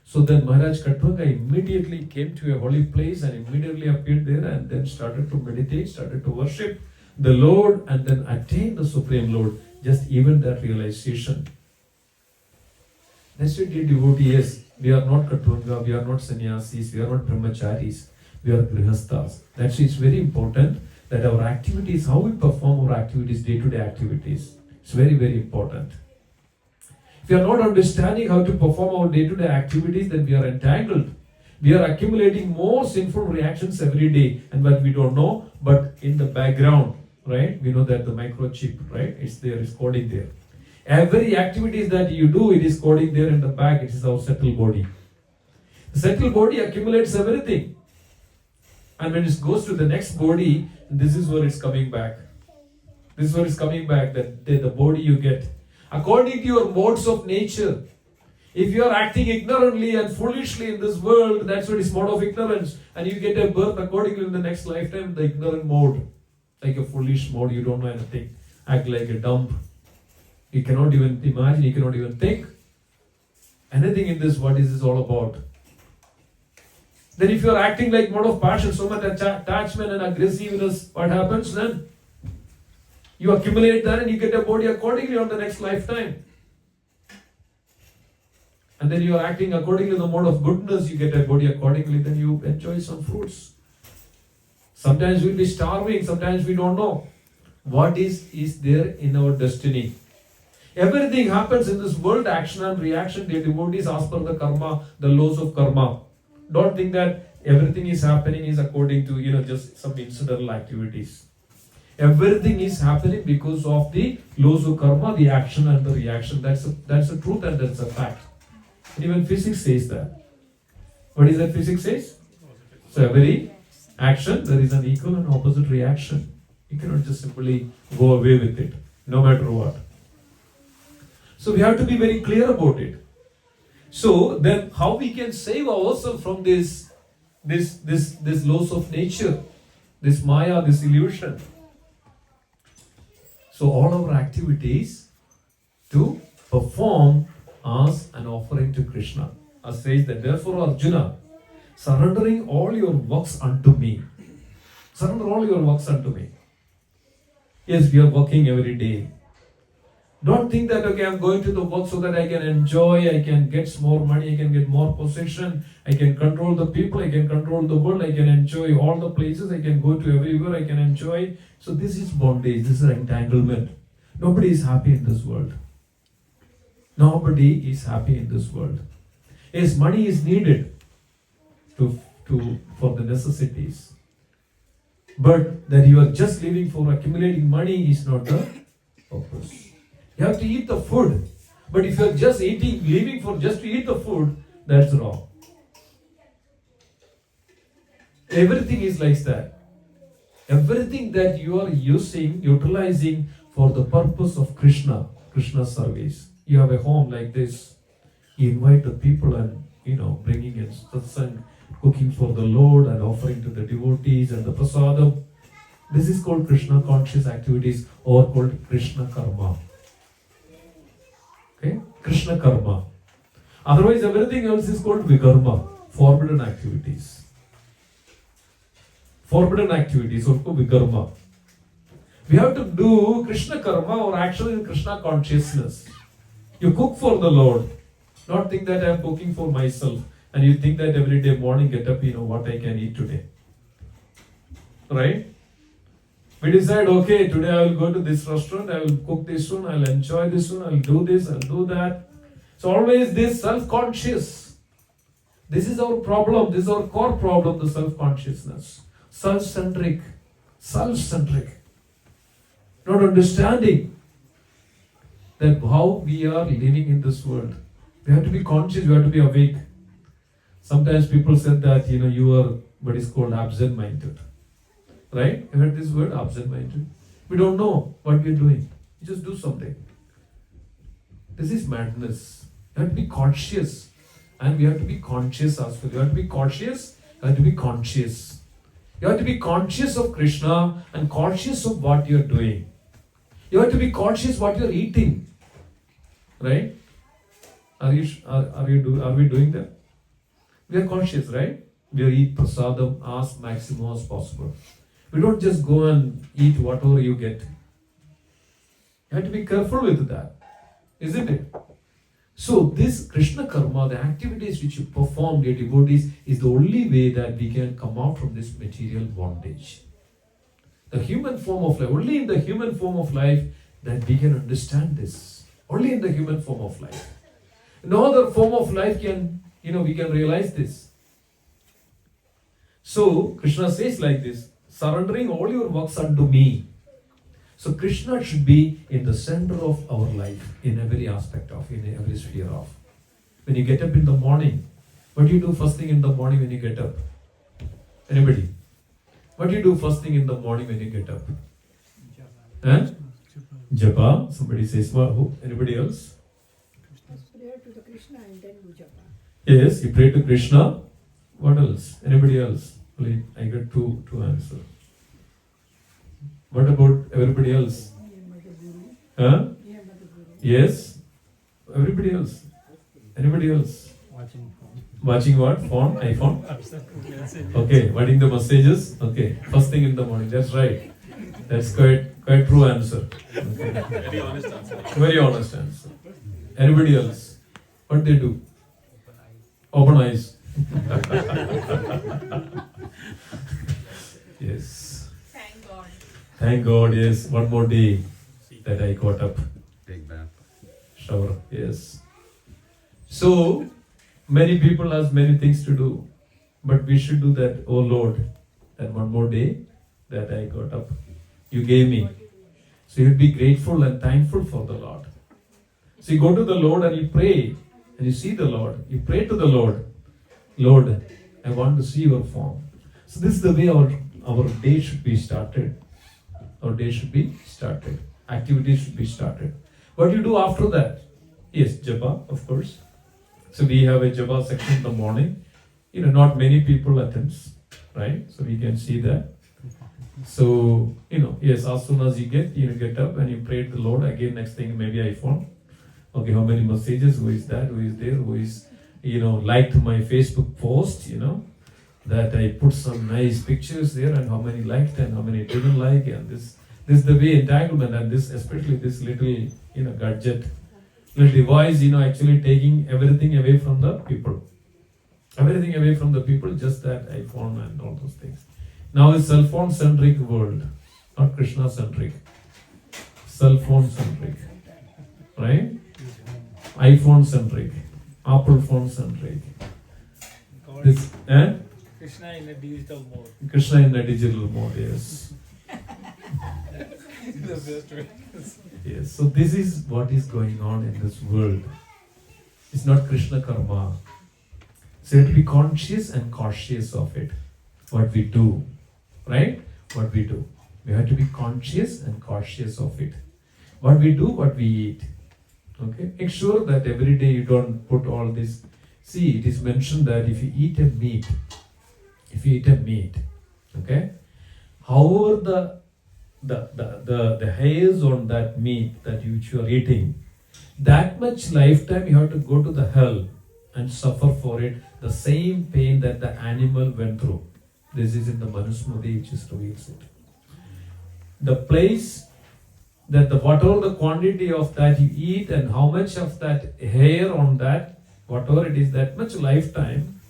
So then Maharaj Katunga immediately came to a holy place and immediately appeared there and then started to meditate, started to worship the Lord and then attained the Supreme Lord. Just even that realization. That's why, dear devotees, we are not Katunga, we are not sannyasis, we are not brahmacharis, we are grihasthas. That's why it's very important that our activities, how we perform our activities, day-to-day activities, it's very, very important. If we are not understanding how to perform our day-to-day activities, then we are entangled. We are accumulating more sinful reactions every day, and what we don't know, but in the background, right? We know that the microchip, right? It's there, it's coding there. Every activities that you do, it is coding there in the back. It is our subtle body. The subtle body accumulates everything, and when it goes to the next body, this is where it's coming back. This is where it's coming back. That the body you get according to your modes of nature. If you are acting ignorantly and foolishly in this world, that's what is mode of ignorance, and you get a birth accordingly in the next lifetime, the ignorant mode, like a foolish mode. You don't know anything, act like a dumb. You cannot even imagine, you cannot even think anything in this. What is this all about? Then if you are acting like mode of passion, so much attachment and aggressiveness, what happens then? You accumulate that and you get a body accordingly on the next lifetime. And then you are acting accordingly to the mode of goodness, you get a body accordingly, then you enjoy some fruits. Sometimes we'll be starving, sometimes we don't know. What is there in our destiny? Everything happens in this world, action and reaction, dear devotees, as per the karma, the laws of karma. Don't think that everything is happening is according to, just some incidental activities. Everything is happening because of the laws of karma, the action and the reaction. That's a truth and that's a fact. And even physics says that. What is that physics says? So every action, there is an equal and opposite reaction. You cannot just simply go away with it, no matter what. So we have to be very clear about it. So then how we can save ourselves from this laws of nature, this maya, this illusion. So all our activities to perform as an offering to Krishna. As says that, therefore Arjuna, surrendering all your works unto me. Surrender all your works unto me. Yes, we are working every day. Don't think that, okay, I'm going to the work so that I can enjoy, I can get more money, I can get more possession, I can control the people, I can control the world, I can enjoy all the places, I can go to everywhere, I can enjoy. So this is bondage, this is entanglement. Nobody is happy in this world. Nobody is happy in this world. Yes, money is needed for the necessities. But that you are just living for accumulating money is not the purpose. You have to eat the food. But if you are just living for just to eat the food, that's wrong. Everything is like that. Everything that you are utilizing for the purpose of Krishna service. You have a home like this. You invite the people and, bringing in satsang, cooking for the Lord and offering to the devotees and the prasadam. This is called Krishna conscious activities or called Krishna karma. Okay? Krishna karma. Otherwise everything else is called vikarma, forbidden activities. Forbidden activities or vikarma. We have to do Krishna karma or actually in Krishna consciousness. You cook for the Lord. Not think that I am cooking for myself. And you think that every day morning get up, what I can eat today. Right? We decide, okay, today I will go to this restaurant, I will cook this one, I will enjoy this one, I will do this, I will do that. So always this self-conscious. This is our problem, this is our core problem, the self-consciousness. Self-centric. Not understanding that how we are living in this world. We have to be conscious, we have to be awake. Sometimes people said that, you are what is called absent-minded. Right? You heard this word, absent-minded? We don't know what we are doing. We just do something. This is madness. You have to be conscious. And we have to be conscious as well. You have to be cautious, you have to be conscious. You have to be conscious of Krishna and conscious of what you are doing. You have to be conscious what you are eating. Right? Are we doing that? We are conscious, right? We eat prasadam as maximum as possible. We don't just go and eat whatever you get. You have to be careful with that, isn't it? So this Krishna karma, the activities which you perform, dear devotees, is the only way that we can come out from this material bondage. The human form of life, only in the human form of life that we can understand this. Only in the human form of life. No other form of life can, we can realize this. So Krishna says like this, surrendering all your works unto me. So Krishna should be in the center of our life, in every aspect of, in every sphere of. When you get up in the morning, what do you do first thing in the morning when you get up? Anybody? What do you do first thing in the morning when you get up? Japa. Somebody says, who? Anybody else? Prayer to the Krishna and then do japa. Yes, you pray to Krishna. What else? Anybody else? Only I got two answers. What about everybody else? Yes. Everybody else. Anybody else? Watching what? Phone? iPhone? Okay. Writing the messages? Okay. First thing in the morning. That's right. That's quite true answer. Okay. Very honest answer. Anybody else? What they do? Open eyes. Yes. Thank God. Thank God, yes. One more day that I got up. Take bath. Shower, yes. So, many people has many things to do. But we should do that, oh Lord, that one more day that I got up, you gave me. So you'd be grateful and thankful for the Lord. So you go to the Lord and you pray, and you see the Lord. You pray to the Lord, Lord, I want to see your form. So this is the way our day should be started. Our day should be started. Activities should be started. What do you do after that? Yes, japa, of course. So we have a japa section in the morning. Not many people attends, right? So we can see that. So, yes, as soon as you get up and you pray to the Lord, again, next thing, maybe iPhone. Okay, how many messages? Who is that? Who is there? Who is, liked my Facebook post, that I put some nice pictures there, and how many liked and how many didn't like, and this is the way entanglement, and this, especially this little, gadget, little device, actually taking everything away from the people. Everything away from the people, just that iPhone and all those things. Now it's cell phone centric world, not Krishna centric. Cell phone centric, right? iPhone centric, Apple phone centric. This, Krishna in a digital mode. Krishna in a digital mode, yes. The best way. Yes, so this is what is going on in this world. It's not Krishna karma. So you have to be conscious and cautious of it. What we do, right? What we do. We have to be conscious and cautious of it. What we do, what we eat. Okay? Make sure that every day you don't put all this. See, it is mentioned that if you eat a meat, okay, however the hairs on that meat that which you are eating, that much lifetime you have to go to the hell and suffer for it, the same pain that the animal went through. This is in the Manusmriti, which is reveals it. The place that whatever the quantity of that you eat and how much of that hair on that, whatever it is, that much lifetime,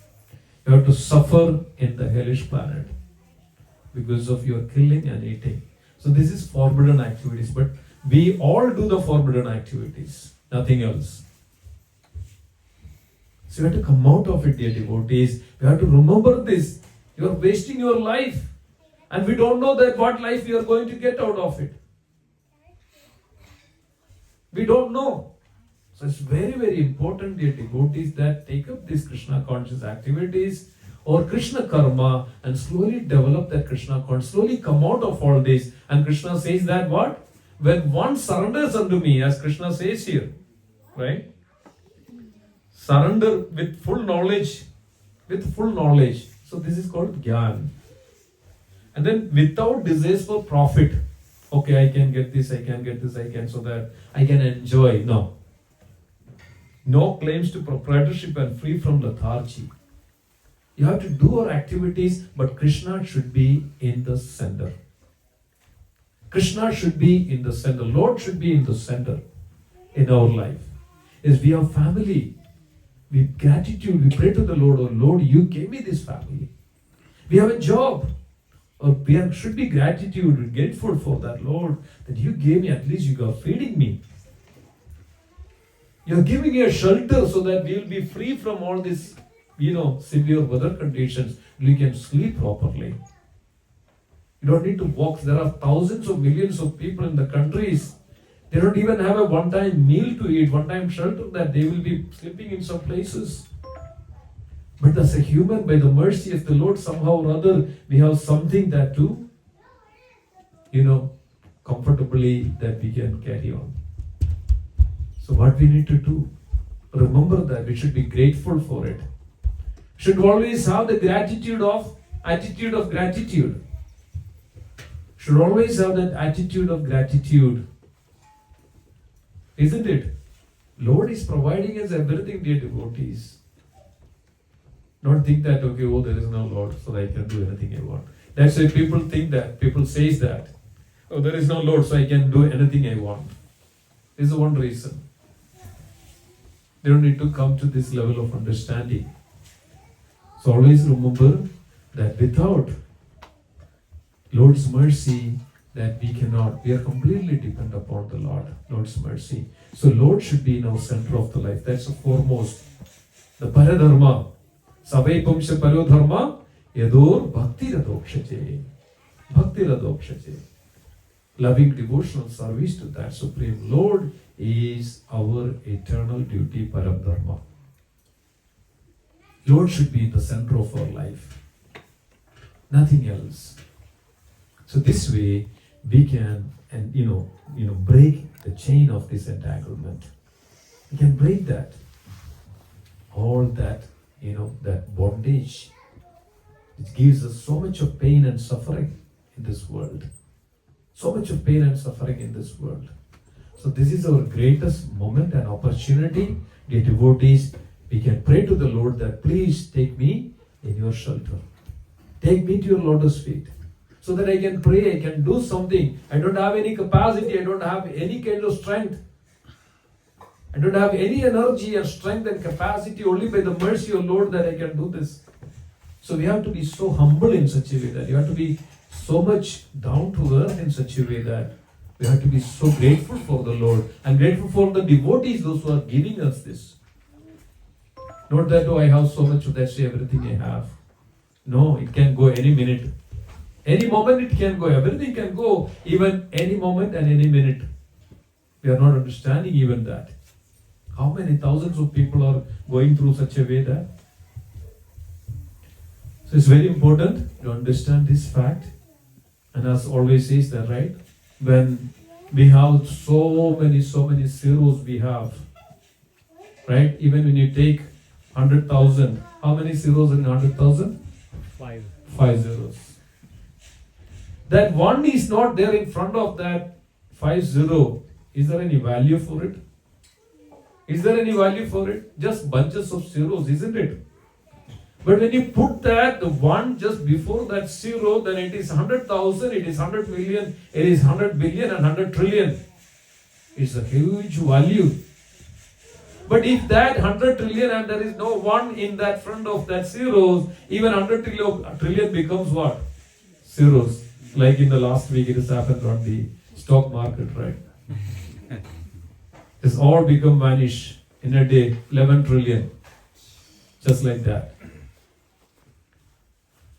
you have to suffer in the hellish planet because of your killing and eating. So this is forbidden activities, but we all do the forbidden activities, nothing else. So you have to come out of it, dear devotees. You have to remember this. You are wasting your life, and we don't know that what life we are going to get out of it. We don't know. So it's very, very important, dear devotees, that take up these Krishna conscious activities or Krishna karma and slowly develop that Krishna conscious, slowly come out of all this. And Krishna says that what? When one surrenders unto me, as Krishna says here, right? Surrender with full knowledge. With full knowledge. So this is called Gyan. And then without desires for profit. Okay, I can get this, I can get this, I can, so that I can enjoy. No. No claims to proprietorship and free from lethargy. You have to do our activities, but Krishna should be in the center. Krishna should be in the center. Lord should be in the center in our life. Yes, we have family. With gratitude, we pray to the Lord, oh Lord, you gave me this family. We have a job. Or we should be gratitude, grateful for that, Lord, that you gave me, at least you are feeding me. You are giving me a shelter so that we will be free from all this, severe weather conditions. We can sleep properly. You don't need to walk. There are thousands of millions of people in the countries. They don't even have a one-time meal to eat, one-time shelter, that they will be sleeping in some places. But as a human, by the mercy of the Lord, somehow or other, we have something that to, comfortably that we can carry on. So what we need to do, remember that we should be grateful for it. Should always have the attitude of gratitude. Should always have that attitude of gratitude. Isn't it? Lord is providing us everything, dear devotees. Don't think that, okay, oh, there is no Lord, so I can do anything I want. That's why people think that, people say that. Oh, there is no Lord, so I can do anything I want. This is one reason. They don't need to come to this level of understanding. So always remember that without Lord's mercy, that we are completely dependent upon the Lord's mercy. So Lord should be in our center of the life. That's the foremost. The Paradharma. Savai-pumsha paro-dharma yadur bhakti-radokshate. Bhakti-radokshate. Loving devotional service to that Supreme Lord is our eternal duty, param-dharma. Lord should be the center of our life. Nothing else. So this way we can break the chain of this entanglement. We can break that. All that, that bondage, which gives us so much of pain and suffering in this world. So much of pain and suffering in this world. So this is our greatest moment and opportunity. Dear devotees, we can pray to the Lord that please take me in your shelter. Take me to your lotus feet. So that I can pray, I can do something. I don't have any capacity, I don't have any kind of strength. I don't have any energy and strength and capacity, only by the mercy of Lord that I can do this. So we have to be so humble in such a way that you have to be so much down to earth in such a way that we have to be so grateful for the Lord and grateful for the devotees, those who are giving us this. Not that, I have so much of that, say everything I have. No, it can go any minute. Any moment it can go. Everything can go, even any moment and any minute. We are not understanding even that. How many thousands of people are going through such a way that? So it's very important to understand this fact. And as always says that, right? When we have so many zeros we have, right? Even when you take 100,000, how many zeros in 100,000? 5. 5 zeros. That one is not there in front of that 50. Is there any value for it? Is there any value for it? Just bunches of zeros, isn't it? But when you put that, the one just before that zero, then it is 100,000, it is 100 million, it is 100 billion and 100 trillion. It's a huge value. But if that 100 trillion and there is no one in that front of that zeros, even 100 trillion becomes what? Zeros. Like in the last week it has happened on the stock market, right? It's all become vanish in a day, 11 trillion. Just like that.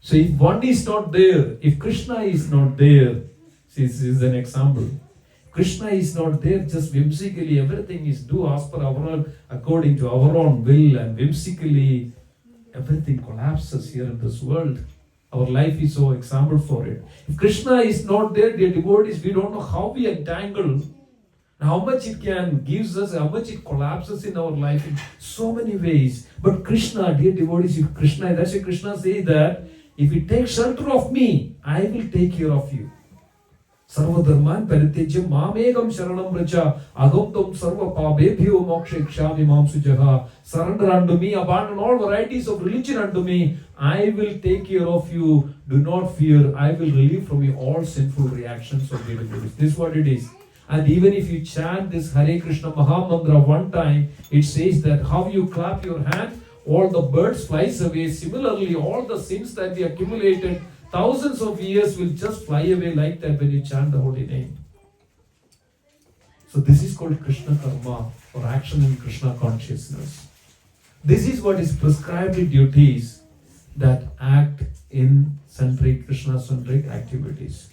So if one is not there, if Krishna is not there, see, this is an example. Krishna is not there, just whimsically everything is do as per our own, according to our own will, and whimsically everything collapses here in this world. Our life is so example for it. If Krishna is not there, dear devotees, we don't know how we entangle, how much it can gives us, how much it collapses in our life in so many ways. But Krishna, dear devotees, if Krishna, that's why Krishna says that if you take shelter of me, I will take care of you. Sarva dharman paritejya mamegam sharanam vracha agam tam sarva pabebhyo mokshekshami mam sujaha. Surrender unto me, abandon all varieties of religion unto me. I will take care of you. Do not fear. I will relieve from you all sinful reactions of the devotees. This is what it is. And even if you chant this Hare Krishna Mahamantra one time, it says that how you clap your hand, all the birds flies away. Similarly, all the sins that we accumulated thousands of years will just fly away like that when you chant the holy name. So this is called Krishna Karma, or action in Krishna consciousness. This is what is prescribed in duties that act in centric, Krishna-centric activities.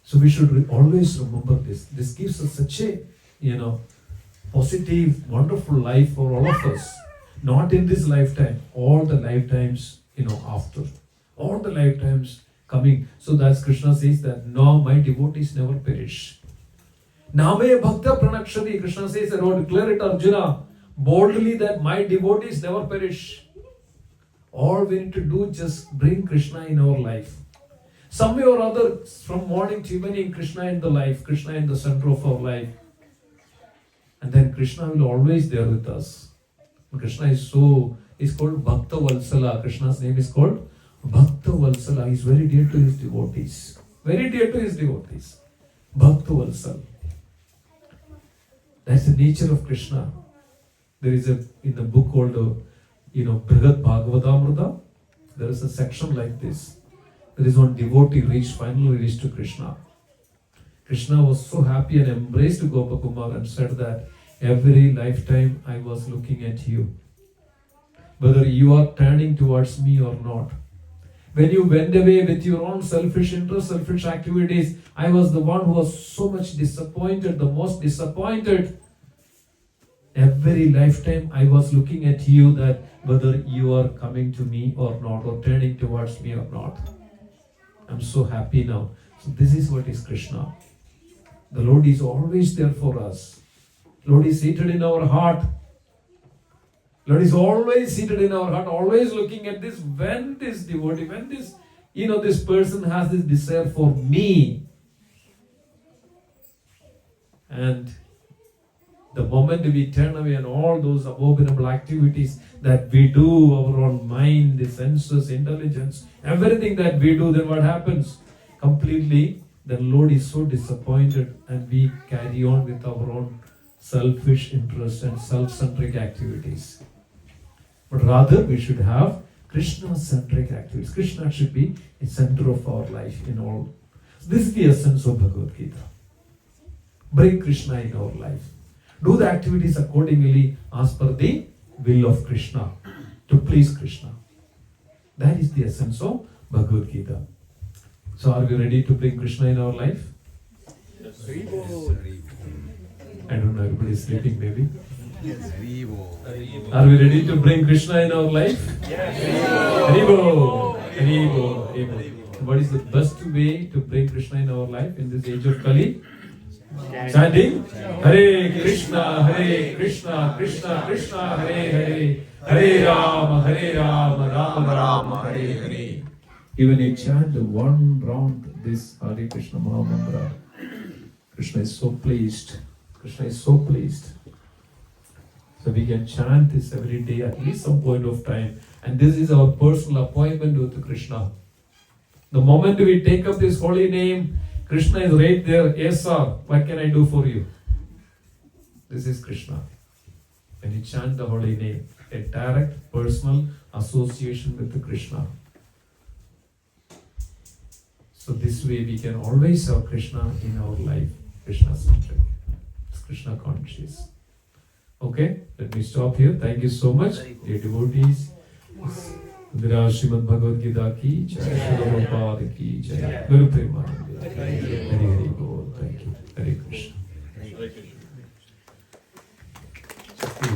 So we should always remember this. This gives us such a, positive, wonderful life for all of us. Not in this lifetime, all the lifetimes, after. All the lifetimes coming. So that's Krishna says that, no, my devotees never perish. Name bhakta pranakshati. Krishna says that, declare it, Arjuna, boldly that my devotees never perish. All we need to do is just bring Krishna in our life. Some way or other, from morning to evening, Krishna in the life, Krishna in the center of our life. And then Krishna will always there with us. Krishna is called Bhakta Valsala. Krishna's name is called Bhakta Valsala. He is very dear to his devotees. Very dear to his devotees. Bhakta Valsala. That's the nature of Krishna. There is in the book called, Brihad Bhagavatamrita, there is a section like this. There is one devotee finally reached to Krishna. Krishna was so happy and embraced Gopakumar and said that every lifetime I was looking at you. whether you are turning towards me or not. When you went away with your own selfish interests, selfish activities, I was the one who was so much disappointed, the most disappointed. Every lifetime I was looking at you that whether you are coming to me or not, or turning towards me or not. I'm so happy now. So this is what is Krishna. The Lord is always there for us. Lord is seated in our heart. Lord is always seated in our heart, always looking at this. When this devotee, when this, this person has this desire for me. And the moment we turn away and all those abominable activities that we do, our own mind, the senses, intelligence, everything that we do, then what happens? Completely, the Lord is so disappointed and we carry on with our own selfish interests and self-centric activities. But rather, we should have Krishna-centric activities. Krishna should be the center of our life in all. This is the essence of Bhagavad Gita. Bring Krishna in our life. Do the activities accordingly as per the will of Krishna, to please Krishna. That is the essence of Bhagavad Gita. So are we ready to bring Krishna in our life? Yes. I don't know, everybody is sleeping maybe. Are we ready to bring Krishna in our life? Haribo! Haribo! Haribo! What is the best way to bring Krishna in our life in this age of Kali? Chanting Hare Krishna, Krishna Krishna, Hare Hare, Hare Rama, Rama Hare Hare. Even you chant one round this Hare Krishna Maha Mantra, Krishna is so pleased. Krishna is so pleased. So we can chant this every day at least some point of time. And this is our personal appointment with Krishna. The moment we take up this holy name, Krishna is right there. Yes, sir. What can I do for you? This is Krishna. When you chant the holy name, a direct personal association with the Krishna. So this way we can always have Krishna in our life. Krishna-centric. Krishna conscious. Okay, let me stop here. Thank you so much, dear devotees. Indira Srimad Bhagavad Gita ki jai, Shri Prabhupada ki jai, Guru Premanande.